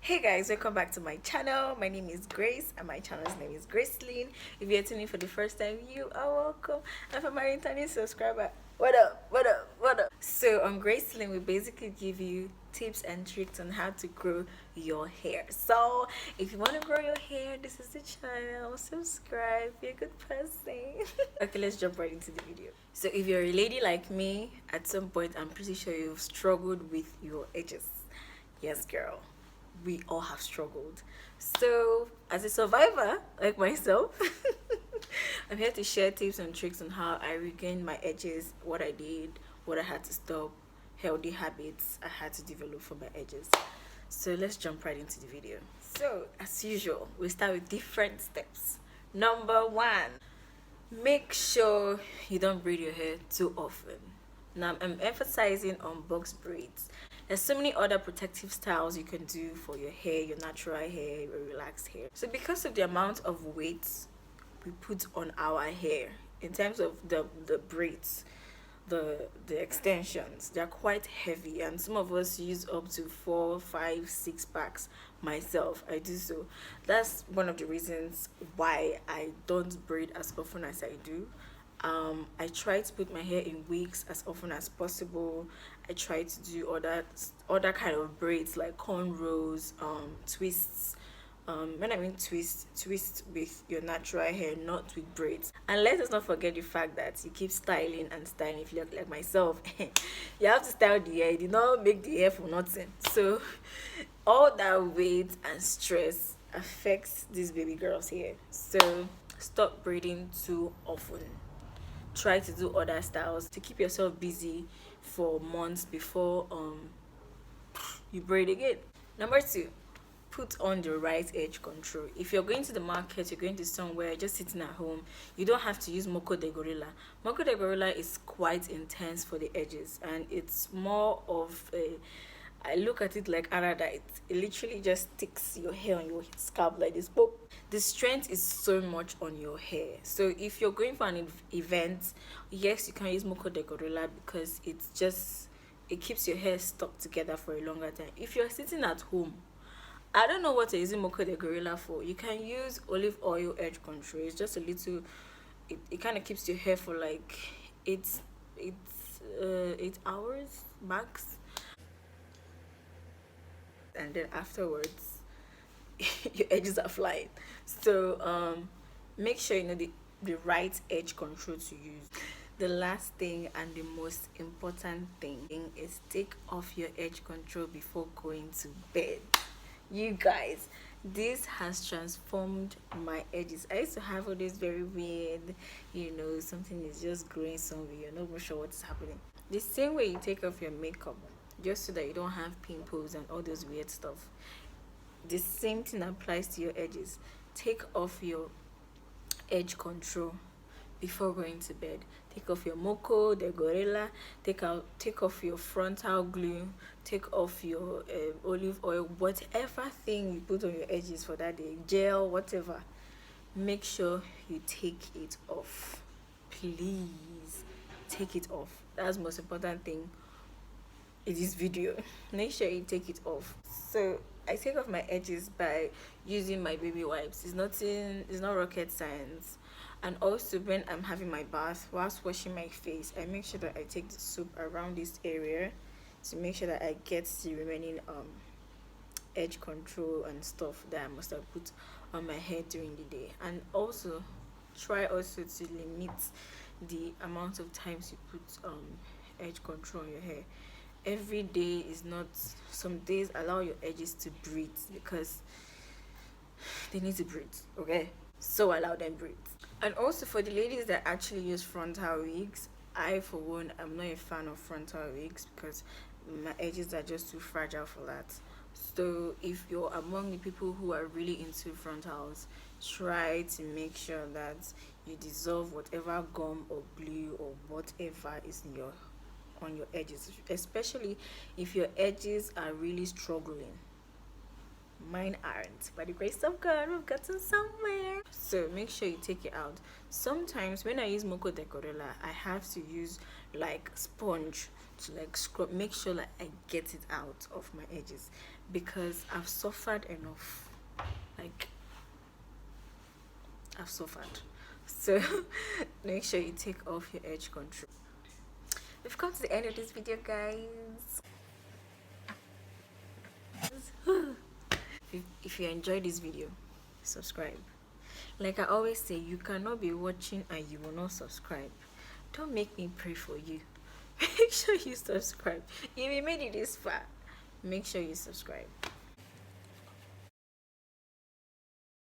Hey guys, welcome back to my channel. My name is Grace and my channel's name is GRAYCYLYN. If you're tuning for the first time, you are welcome. And for my returning subscriber, what up, what up, what up? So on GRAYCYLYN, we basically give you tips and tricks on how to grow your hair. So if you want to grow your hair, this is the channel. Subscribe, be a good person. Okay, let's jump right into the video. So if you're a lady like me, at some point I'm pretty sure you've struggled with your edges. Yes, girl, we all have struggled. So as a survivor like myself, I'm here to share tips and tricks on how I regained my edges, what I did, what I had to stop, healthy habits I had to develop for my edges. So let's jump right into the video. So as usual, we start with different steps. Number one, make sure you don't braid your hair too often. Now I'm emphasizing on box braids. There's so many other protective styles you can do for your hair, your natural hair, your relaxed hair. So because of the amount of weight we put on our hair in terms of the braids, the extensions, they're quite heavy, and some of us use up to 4, 5, 6 packs. Myself, I do. So that's one of the reasons why I don't braid as often as I do. I try to put my hair in wigs as often as possible. I try to do other kind of braids like cornrows, twists. When I mean twist with your natural hair, not with braids. And let us not forget the fact that you keep styling and styling. If you look like myself, you have to style the hair. You do not make the hair for nothing. So all that weight and stress affects this baby girl's hair. So stop braiding too often. Try to do other styles to keep yourself busy for months before you braid again. Number two, put on the right edge control. If you're going to the market, you're going to somewhere, just sitting at home, you don't have to use Moco de Gorilla. Moco de Gorilla is quite intense for the edges, and it's more of a, I look at it like Aradite. It literally just sticks your hair on your scalp like this. But the strength is so much on your hair. So if you're going for an event, yes, you can use Moco de Gorilla because it keeps your hair stuck together for a longer time. If you're sitting at home, I don't know what you're using Moco de Gorilla for. You can use olive oil edge control. It's just a little, it kind of keeps your hair for like 8 hours max. And then afterwards your edges are flying. So make sure you know the right edge control to use. The last thing and the most important thing is take off your edge control before going to bed. You guys, this has transformed my edges. I used to have all this very weird, something is just growing somewhere, you're not even sure what's happening. The same way you take off your makeup just so that you don't have pimples and all those weird stuff, the same thing applies to your edges. Take off your edge control before going to bed. Take off your Moco de Gorilla, take off your frontal glue, take off your olive oil, whatever thing you put on your edges for that day, gel, whatever. Make sure you take it off. Please take it off. That's the most important thing in this video. Make sure you take it off. So I take off my edges by using my baby wipes. It's not rocket science. And also when I'm having my bath, whilst washing my face, I make sure that I take the soap around this area to make sure that I get the remaining edge control and stuff that I must have put on my hair during the day. And also try also to limit the amount of times you put edge control on your hair. Every day is not. Some days allow your edges to breathe because they need to breathe, okay? So allow them breathe. And also for the ladies that actually use frontal wigs, I for one am not a fan of frontal wigs because my edges are just too fragile for that. So if you're among the people who are really into frontals, try to make sure that you dissolve whatever gum or glue or whatever is in on your edges, especially if your edges are really struggling. Mine aren't. By the grace of God, we've gotten somewhere. So make sure you take it out. Sometimes when I use Moco de Gorilla, I have to use like sponge to like scrub, make sure like I get it out of my edges, because I've suffered enough. Like, I've suffered. So make sure you take off your edge control. We've come to the end of this video, guys. If you enjoyed this video, subscribe. Like I always say, you cannot be watching and you will not subscribe. Don't make me pray for you. Make sure you subscribe. If you made it this far, make sure you subscribe.